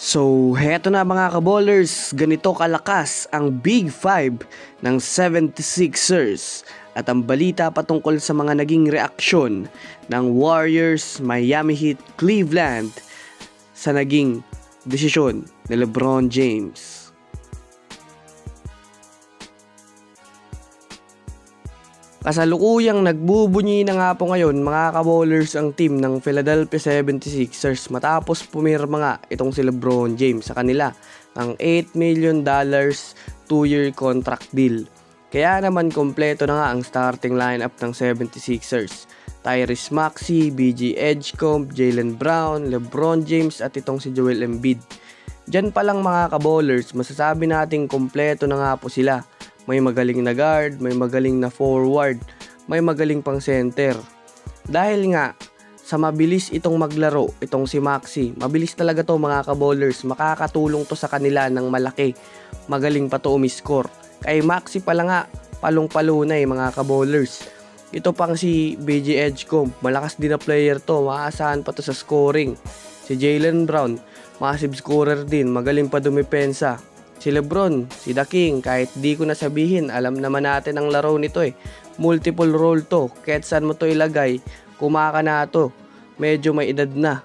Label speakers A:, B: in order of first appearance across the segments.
A: So, heto na mga kaballers, ganito kalakas ang Big Five ng 76ers at ang balita patungkol sa mga naging reaksyon ng Warriors, Miami Heat, Cleveland sa naging desisyon ni LeBron James. Kasalukuyang nagbubunyi na nga po ngayon mga kaballers ang team ng Philadelphia 76ers matapos pumirma nga itong si LeBron James sa kanila ng $8 million 2-year contract deal. Kaya naman kompleto na nga ang starting lineup ng 76ers. Tyrese Maxey, BG Edgecomb, Jaylen Brown, LeBron James at itong si Joel Embiid. Diyan pa lang mga kaballers, masasabi nating kompleto na nga po sila. May magaling na guard, may magaling na forward, may magaling pang center. Dahil nga, sa mabilis itong maglaro, itong si Maxey, mabilis talaga to mga kaballers, makakatulong to sa kanila ng malaki. Magaling pa to umiscore. Kay Maxey pala nga, palong-palo na mga kaballers. Ito pang si BG Edgecomb, malakas din na player to, maaasahan pa to sa scoring. Si Jaylen Brown, massive scorer din, magaling pa dumepensa. Si LeBron, si The King, kahit di ko nasabihin, alam naman natin ang laro nito Multiple role to, kahit saan mo to ilagay, kumaka na to. Medyo may edad na,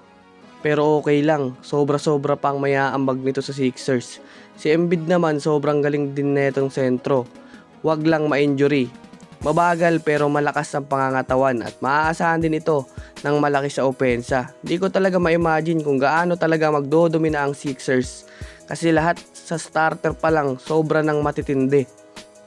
A: pero okay lang, sobra-sobra pang mayaambag nito sa Sixers. Si Embiid naman, sobrang galing din netong sentro. Wag lang ma-injury. Mabagal pero malakas ang pangangatawan at maaasahan din ito ng malaki sa opensa. Di ko talaga ma-imagine kung gaano talaga magdodomina ang Sixers. Kasi lahat sa starter pa lang sobra nang matitindi.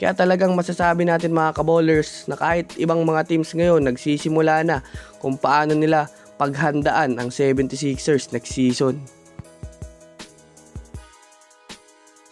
A: Kaya talagang masasabi natin mga kaballers na kahit ibang mga teams ngayon nagsisimula na kung paano nila paghandaan ang 76ers next season.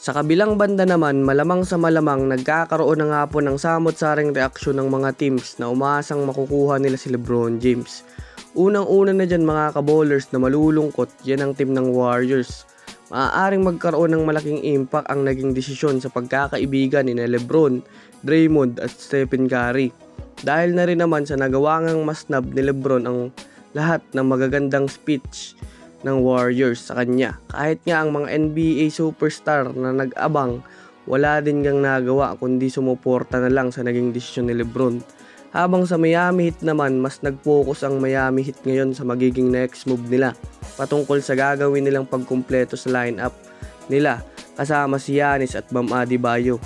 A: Sa kabilang banda naman, malamang sa malamang nagkakaroon na nga po ng samot-saring reaksyon ng mga teams na umaasang makukuha nila si LeBron James. Unang-una na dyan mga kaballers na malulungkot, yan ang team ng Warriors. Maaaring magkaroon ng malaking impact ang naging desisyon sa pagkakaibigan ni LeBron, Draymond at Stephen Curry. Dahil na rin naman sa nagawangang masnab ni LeBron ang lahat ng magagandang speech ng Warriors sa kanya. Kahit nga ang mga NBA superstar na nag-abang, wala din gang nagawa kundi sumuporta na lang sa naging desisyon ni LeBron. Habang sa Miami Heat naman, mas nag-focus ang Miami Heat ngayon sa magiging next move nila patungkol sa gagawin nilang pagkumpleto sa lineup nila kasama si Giannis at Bam Adebayo.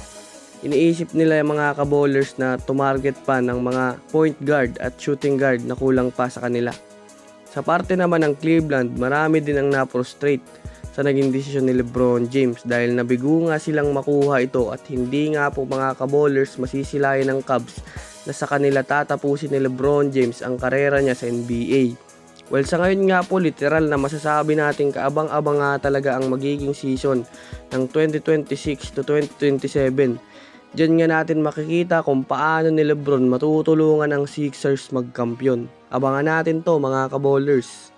A: Iniisip nila yung mga kaballers na tumarget pa ng mga point guard at shooting guard na kulang pa sa kanila. Sa parte naman ng Cleveland, marami din ang na-frustrate sa naging desisyon ni LeBron James dahil nabigo nga silang makuha ito at hindi nga po mga kaballers masisilayan ng Cavs na sa kanila tatapusin ni LeBron James ang karera niya sa NBA. Well, sa ngayon nga po, literal na masasabi natin kaabang-abang nga talaga ang magiging season ng 2026 to 2027. Diyan nga natin makikita kung paano ni LeBron matutulungan ang Sixers magkampiyon. Abangan natin to mga kaballers.